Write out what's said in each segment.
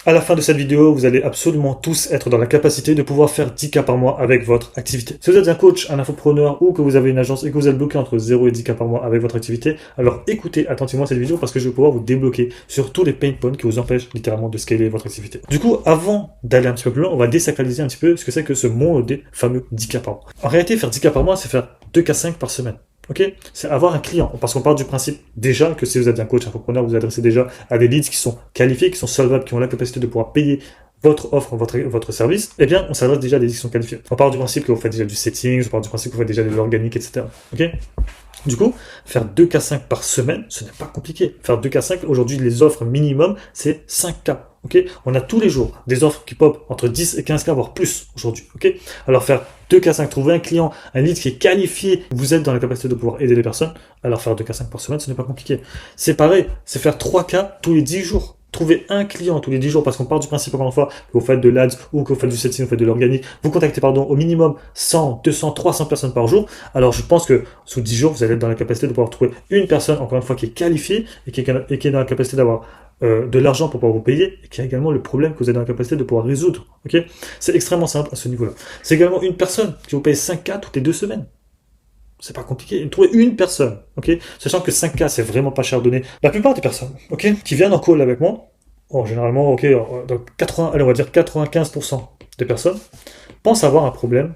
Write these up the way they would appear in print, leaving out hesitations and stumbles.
À la fin de cette vidéo, vous allez absolument tous être dans la capacité de pouvoir faire 10K par mois avec votre activité. Si vous êtes un coach, un infopreneur ou que vous avez une agence et que vous êtes bloqué entre 0 et 10K par mois avec votre activité, alors écoutez attentivement cette vidéo parce que je vais pouvoir vous débloquer sur tous les pain points qui vous empêchent littéralement de scaler votre activité. Du coup, avant d'aller un petit peu plus loin, on va désacraliser un petit peu ce que c'est que ce monde des fameux 10K par mois. En réalité, faire 10K par mois, c'est faire 2K5 par semaine. Ok, c'est avoir un client, parce qu'on part du principe déjà que si vous êtes un coach infopreneur, vous vous adressez déjà à des leads qui sont qualifiés, qui sont solvables, qui ont la capacité de pouvoir payer votre offre, votre service, eh bien, on s'adresse déjà à des leads qui sont qualifiés. On part du principe que vous faites déjà du setting, on part du principe que vous faites déjà de l'organique, etc. Ok. Du coup, faire 2K5 par semaine, ce n'est pas compliqué. Faire 2K5, aujourd'hui, les offres minimum, c'est 5K. Ok, on a tous les jours des offres qui pop entre 10 et 15K, voire plus aujourd'hui. Ok, alors faire 2K5, trouver un client, un lead qui est qualifié, vous êtes dans la capacité de pouvoir aider les personnes, alors faire 2K5 par semaine, ce n'est pas compliqué. C'est pareil, c'est faire 3K tous les 10 jours. Trouver un client tous les 10 jours, parce qu'on part du principe, encore une fois, que vous faites de l'ADS ou que vous faites du setting, vous faites de l'organique, vous contactez, au minimum 100, 200, 300 personnes par jour. Alors, je pense que sous 10 jours, vous allez être dans la capacité de pouvoir trouver une personne, encore une fois, qui est qualifiée et qui est dans la capacité d'avoir de l'argent pour pouvoir vous payer et qui a également le problème que vous êtes dans la capacité de pouvoir résoudre. Ok, c'est extrêmement simple à ce niveau-là. C'est également une personne qui vous paye 5K toutes les 2 semaines. C'est pas compliqué. Trouver une personne, ok, sachant que 5K, c'est vraiment pas cher donné. La plupart des personnes, ok, qui viennent en call avec moi, généralement, ok, donc 80, allez, on va dire 95% des personnes pensent avoir un problème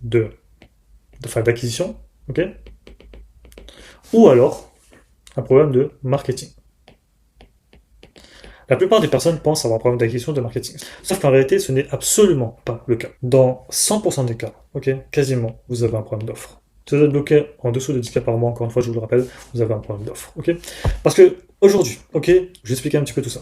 d'acquisition, ok, ou alors un problème de marketing. La plupart des personnes pensent avoir un problème d'acquisition de marketing. Sauf qu'en réalité, ce n'est absolument pas le cas. Dans 100% des cas, ok, quasiment, vous avez un problème d'offre. Si vous êtes bloqué en dessous de 10K par mois, encore une fois, je vous le rappelle, vous avez un problème d'offre, ok. Parce que aujourd'hui, ok, je vais expliquer un petit peu tout ça.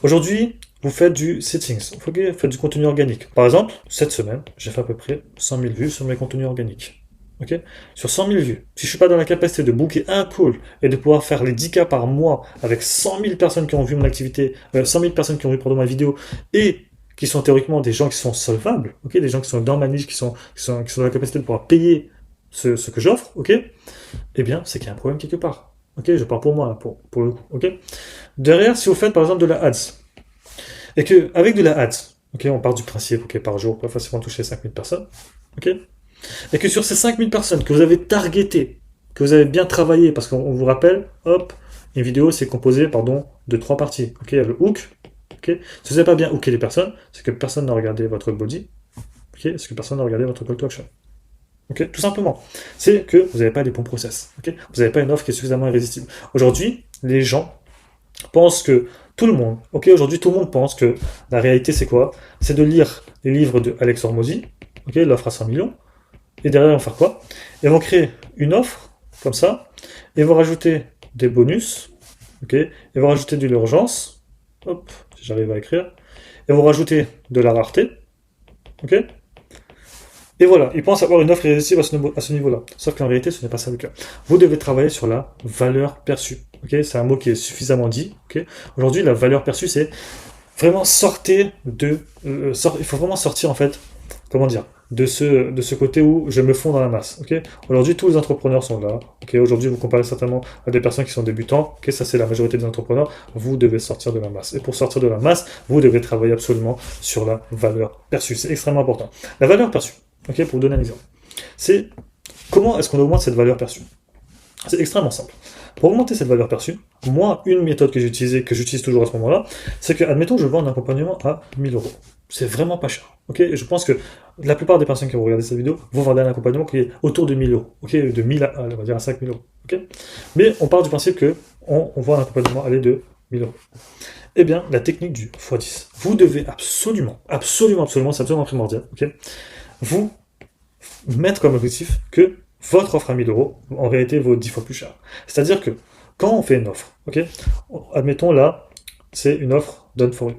Aujourd'hui, vous faites du settings, okay, vous faites du contenu organique. Par exemple, cette semaine, j'ai fait à peu près 100 000 vues sur mes contenus organiques. Okay, sur 100 000 vues, si je suis pas dans la capacité de booker un call et de pouvoir faire les 10K par mois avec 100 000 personnes qui ont vu mon activité, 100 000 personnes qui ont vu ma vidéo et qui sont théoriquement des gens qui sont solvables, ok, des gens qui sont dans ma niche, qui sont dans la capacité de pouvoir payer ce que j'offre, ok, eh bien, c'est qu'il y a un problème quelque part. Ok, je parle pour moi, là, pour le coup, ok. Derrière, si vous faites par exemple de la ads, et que avec de la ads, ok, on part du principe, ok, par jour, on peut facilement toucher 5000 personnes, ok, et que sur ces 5000 personnes que vous avez targetées, que vous avez bien travaillé, parce qu'on vous rappelle, hop, une vidéo c'est composé, de 3 parties, ok, il y a le hook, ok, si vous n'avez pas bien hooké les personnes, c'est que personne n'a regardé votre body, ok, c'est que personne n'a regardé votre call to action. Ok, tout simplement. C'est que vous n'avez pas les bons process. Ok, vous n'avez pas une offre qui est suffisamment irrésistible. Aujourd'hui, les gens pensent que tout le monde, ok, aujourd'hui tout le monde pense que la réalité c'est quoi? C'est de lire les livres de Alex Hormozy, ok, l'offre à 100 millions, et derrière ils vont faire quoi? Ils vont créer une offre comme ça, et vont rajouter des bonus, ok, et vont rajouter de l'urgence, hop, si j'arrive à écrire, et vont rajouter de la rareté, ok. Et voilà, ils pensent avoir une offre irrésistible à ce niveau-là. Sauf qu'en réalité, ce n'est pas ça le cas. Vous devez travailler sur la valeur perçue. Okay, c'est un mot qui est suffisamment dit. Okay. Aujourd'hui, la valeur perçue, c'est vraiment il faut vraiment sortir, en fait, comment dire, de ce côté où je me fonds dans la masse. Okay. Aujourd'hui, tous les entrepreneurs sont là. Okay. Aujourd'hui, vous comparez certainement à des personnes qui sont débutants. Okay. Ça, c'est la majorité des entrepreneurs. Vous devez sortir de la masse. Et pour sortir de la masse, vous devez travailler absolument sur la valeur perçue. C'est extrêmement important. La valeur perçue. Ok, pour vous donner un exemple. C'est comment est-ce qu'on augmente cette valeur perçue? C'est extrêmement simple. Pour augmenter cette valeur perçue, moi, une méthode que j'utilise toujours à ce moment-là, c'est que, admettons, je vends un accompagnement à 1000 euros. C'est vraiment pas cher. Ok, et je pense que la plupart des personnes qui vont regarder cette vidéo vont vendre un accompagnement qui est autour de 1000 euros. Ok, de 1000 à, on va dire à 5000 euros. Ok, mais on part du principe que on vend un accompagnement aller de 1000 euros. Eh bien, la technique du x10. Vous devez absolument, c'est absolument primordial. Ok, vous mettre comme objectif que votre offre à 1000 euros, en réalité, vaut 10 fois plus cher. C'est-à-dire que quand on fait une offre, ok, admettons là, c'est une offre done for you.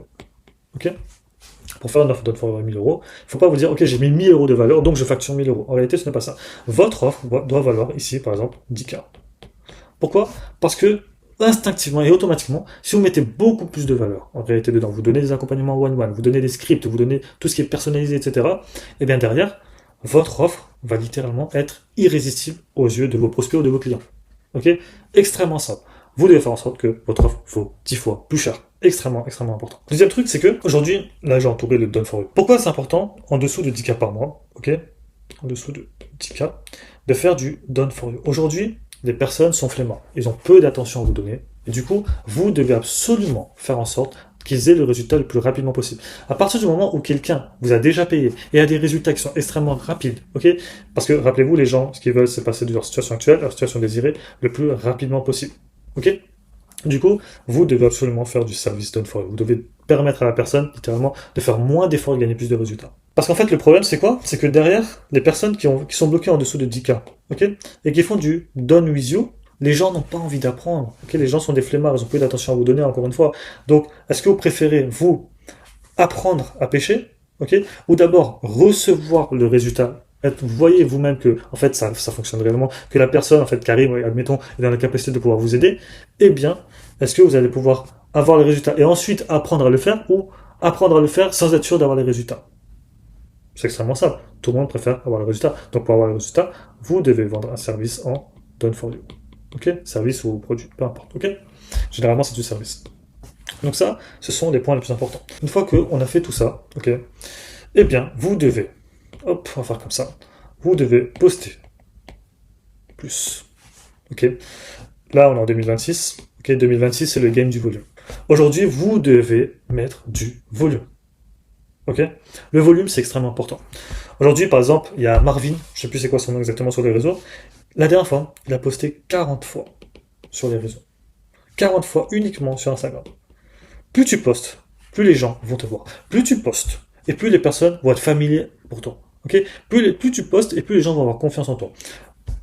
Ok, pour faire une offre done for you à 1000 euros, il ne faut pas vous dire, ok, j'ai mis 1000 euros de valeur, donc je facture 1000 euros. En réalité, ce n'est pas ça. Votre offre doit valoir ici, par exemple, 10K. Pourquoi? Parce que instinctivement et automatiquement, si vous mettez beaucoup plus de valeur en réalité dedans, vous donnez des accompagnements one-one, vous donnez des scripts, vous donnez tout ce qui est personnalisé, etc., et bien derrière, votre offre va littéralement être irrésistible aux yeux de vos prospects ou de vos clients. Ok? Extrêmement simple. Vous devez faire en sorte que votre offre vaut 10 fois plus cher. extrêmement, extrêmement important. Deuxième truc, c'est que aujourd'hui, là j'ai entouré le done for you. Pourquoi c'est important en dessous de 10K par mois, ok, en dessous de 10K, de faire du done for you. Aujourd'hui, les personnes sont flemmards. Ils ont peu d'attention à vous donner. Et du coup, vous devez absolument faire en sorte qu'ils aient le résultat le plus rapidement possible. À partir du moment où quelqu'un vous a déjà payé et a des résultats qui sont extrêmement rapides, ok? Parce que rappelez-vous, les gens, ce qu'ils veulent, c'est passer de leur situation actuelle à leur situation désirée le plus rapidement possible, ok? Du coup, vous devez absolument faire du service done for you. Vous devez permettre à la personne, littéralement, de faire moins d'efforts et gagner plus de résultats. Parce qu'en fait, le problème, c'est quoi? C'est que derrière, les personnes qui sont bloquées en dessous de 10K, ok, et qui font du done with you, les gens n'ont pas envie d'apprendre. Ok, les gens sont des flemmards, ils ont peu d'attention à vous donner, encore une fois. Donc, est-ce que vous préférez, vous, apprendre à pêcher, ok, ou d'abord recevoir le résultat? Vous voyez vous-même que, en fait, ça fonctionne réellement, que la personne, en fait, qui arrive, admettons, est dans la capacité de pouvoir vous aider. Eh bien, est-ce que vous allez pouvoir avoir les résultats et ensuite apprendre à le faire, ou apprendre à le faire sans être sûr d'avoir les résultats? C'est extrêmement simple. Tout le monde préfère avoir le résultat. Donc, pour avoir le résultat, vous devez vendre un service en done for you. Ok? Service ou produit, peu importe. Ok? Généralement, c'est du service. Donc ça, ce sont les points les plus importants. Une fois qu'on a fait tout ça, ok, eh bien, vous devez, hop, on va faire comme ça, vous devez poster plus. Ok? Là, on est en 2026. Ok? 2026, c'est le game du volume. Aujourd'hui, vous devez mettre du volume. Ok? Le volume, c'est extrêmement important. Aujourd'hui, par exemple, il y a Marvin, je sais plus c'est quoi son nom exactement sur les réseaux. La dernière fois, il a posté 40 fois sur les réseaux. 40 fois uniquement sur Instagram. Plus tu postes, plus les gens vont te voir. Plus tu postes, et plus les personnes vont être familiers pour toi. Ok? Plus tu postes, et plus les gens vont avoir confiance en toi.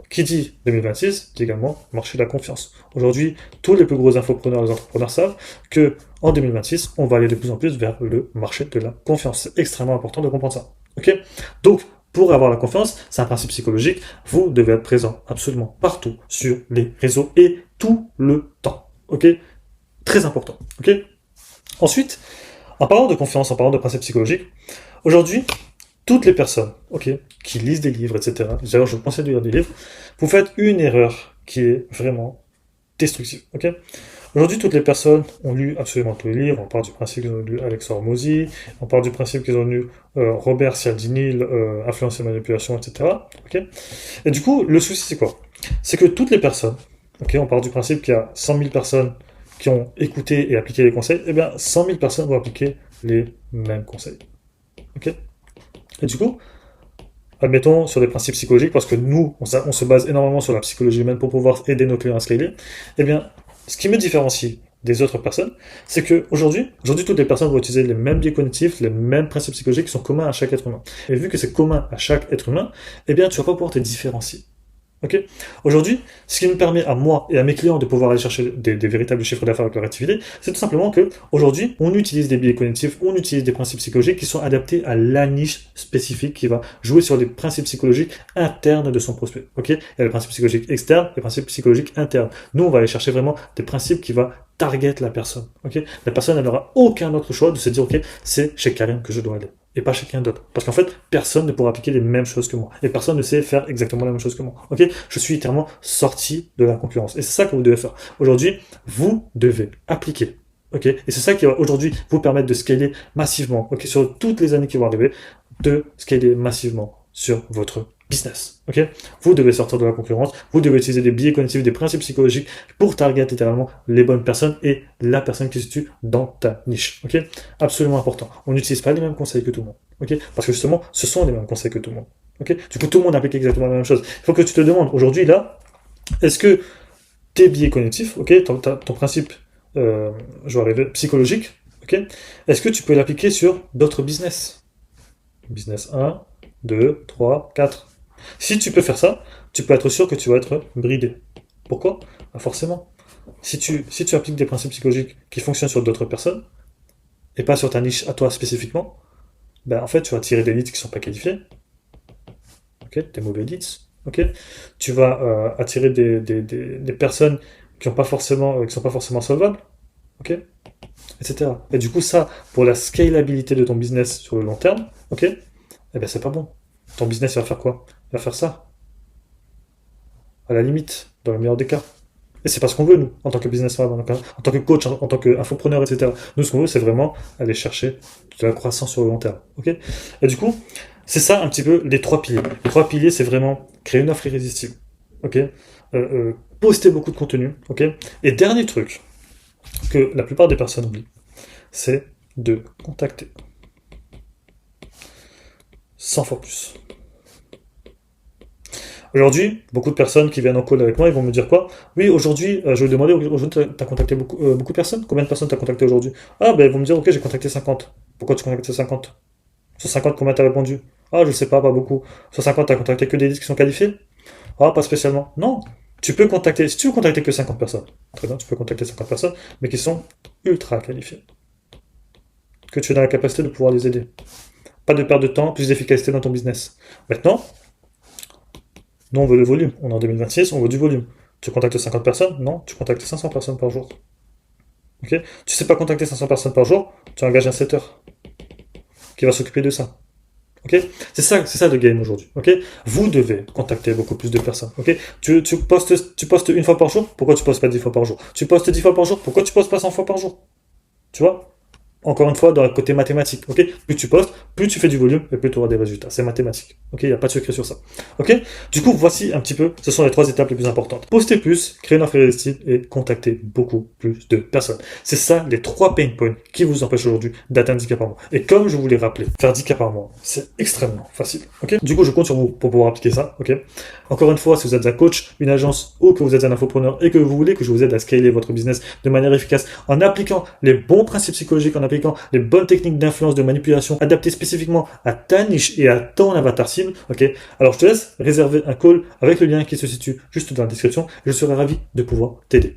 Qui dit 2026, dit également marché de la confiance. Aujourd'hui, tous les plus gros infopreneurs et les entrepreneurs savent que en 2026, on va aller de plus en plus vers le marché de la confiance. C'est extrêmement important de comprendre ça. Ok? Donc, pour avoir la confiance, c'est un principe psychologique, vous devez être présent absolument partout sur les réseaux et tout le temps. Ok? Très important. Ok? Ensuite, en parlant de confiance, en parlant de principe psychologique, aujourd'hui, toutes les personnes, ok, qui lisent des livres, etc., d'ailleurs je vous conseille de lire des livres, vous faites une erreur qui est vraiment destructive, ok? Aujourd'hui, toutes les personnes ont lu absolument tous les livres, on part du principe qu'ils ont lu Alex Hormozy, on part du principe qu'ils ont lu Robert Cialdini, Influence et Manipulation, etc., ok? Et du coup, le souci c'est quoi? C'est que toutes les personnes, ok, on part du principe qu'il y a 100 000 personnes qui ont écouté et appliqué les conseils, eh bien 100 000 personnes vont appliquer les mêmes conseils, ok? Et du coup, admettons sur des principes psychologiques, parce que nous, on se base énormément sur la psychologie humaine pour pouvoir aider nos clients à scaler, eh bien, ce qui me différencie des autres personnes, c'est que aujourd'hui, toutes les personnes vont utiliser les mêmes biais cognitifs, les mêmes principes psychologiques qui sont communs à chaque être humain. Et vu que c'est commun à chaque être humain, eh bien, tu vas pas pouvoir te différencier. Ok. Aujourd'hui, ce qui me permet à moi et à mes clients de pouvoir aller chercher des véritables chiffres d'affaires avec leur activité, c'est tout simplement que aujourd'hui, on utilise des biais cognitifs, on utilise des principes psychologiques qui sont adaptés à la niche spécifique qui va jouer sur les principes psychologiques internes de son prospect. Ok. Il y a les principes psychologiques externes, les principes psychologiques internes. Nous, on va aller chercher vraiment des principes qui vont target la personne. Ok. La personne, elle n'aura aucun autre choix de se dire, ok, c'est chez Karim que je dois aller. Et pas chacun d'autre. Parce qu'en fait, personne ne pourra appliquer les mêmes choses que moi. Et personne ne sait faire exactement la même chose que moi. Ok? Je suis littéralement sorti de la concurrence. Et c'est ça que vous devez faire. Aujourd'hui, vous devez appliquer. Ok? Et c'est ça qui va aujourd'hui vous permettre de scaler massivement. Ok? Sur toutes les années qui vont arriver, de scaler massivement sur votre business. Ok? Vous devez sortir de la concurrence. Vous devez utiliser des biais cognitifs, des principes psychologiques pour target littéralement les bonnes personnes et la personne qui se situe dans ta niche. Ok? Absolument important. On n'utilise pas les mêmes conseils que tout le monde. Ok? Parce que justement, ce sont les mêmes conseils que tout le monde. Ok? Du coup, tout le monde applique exactement la même chose. Il faut que tu te demandes aujourd'hui là, est-ce que tes biais cognitifs, ok, ton principe, je vais arriver, psychologique, ok, est-ce que tu peux l'appliquer sur d'autres business? Business 1, 2, 3, 4. Si tu peux faire ça, tu peux être sûr que tu vas être bridé. Pourquoi? Forcément. Si tu appliques des principes psychologiques qui fonctionnent sur d'autres personnes, et pas sur ta niche à toi spécifiquement, ben en fait, tu vas tirer des leads qui ne sont pas qualifiés. Ok, des mauvais leads. Ok, tu vas attirer des personnes qui sont pas forcément solvables. Ok, etc. Et du coup, ça, pour la scalabilité de ton business sur le long terme, ok, eh ben c'est pas bon. Ton business, il va faire quoi? Il va faire ça. À la limite, dans le meilleur des cas. Et c'est pas ce qu'on veut, nous, en tant que businessman, en tant que coach, en tant qu'infopreneur, etc. Nous, ce qu'on veut, c'est vraiment aller chercher de la croissance sur le long terme. Ok. Et du coup, c'est ça un petit peu les trois piliers. Les trois piliers, c'est vraiment créer une offre irrésistible. Ok. Poster beaucoup de contenu. Ok. Et dernier truc que la plupart des personnes oublient, c'est de contacter 100 fois plus. Aujourd'hui, beaucoup de personnes qui viennent en call avec moi, ils vont me dire quoi? Oui, aujourd'hui, je vais demander, aujourd'hui, t'as contacté beaucoup de personnes? Combien de personnes t'as contacté aujourd'hui? Ah, ben, ils vont me dire, ok, j'ai contacté 50. Pourquoi tu contactes 50? Sur 50, combien t'as répondu? Ah, je sais pas beaucoup. Sur 50, t'as contacté que des listes qui sont qualifiés? Ah, pas spécialement. Non. Tu peux contacter, si tu veux contacter que 50 personnes, très bien, tu peux contacter 50 personnes, mais qui sont ultra qualifiées. Que tu es dans la capacité de pouvoir les aider. Pas de perte de temps, plus d'efficacité dans ton business. Maintenant, nous, on veut le volume. On est en 2026, on veut du volume. Tu contactes 50 personnes? Non, tu contactes 500 personnes par jour. Ok. Tu sais pas contacter 500 personnes par jour? Tu engages un setter qui va s'occuper de ça. Ok. C'est ça le game aujourd'hui. Ok. Vous devez contacter beaucoup plus de personnes. Ok. Tu postes une fois par jour? Pourquoi tu postes pas 10 fois par jour? Tu postes 10 fois par jour? Pourquoi tu postes pas 100 fois par jour? Tu vois? Encore une fois, dans le côté mathématique, ok. Plus tu postes, plus tu fais du volume, et plus tu auras des résultats. C'est mathématique, ok. Il n'y a pas de secret sur ça, ok. Du coup, voici un petit peu, ce sont les trois étapes les plus importantes. Poster plus, créer une offre irrésistible et contacter beaucoup plus de personnes. C'est ça les trois pain points qui vous empêchent aujourd'hui d'atteindre 10 cas par mois. Et comme je vous l'ai rappelé, faire 10 cas par mois, c'est extrêmement facile, ok. Du coup, je compte sur vous pour pouvoir appliquer ça, ok. Encore une fois, si vous êtes un coach, une agence ou que vous êtes un infopreneur et que vous voulez que je vous aide à scaler votre business de manière efficace en appliquant les bons principes psychologiques, en appliquant les bonnes techniques d'influence, de manipulation, adaptées spécifiquement à ta niche et à ton avatar cible, ok. Alors je te laisse réserver un call avec le lien qui se situe juste dans la description. Je serai ravi de pouvoir t'aider.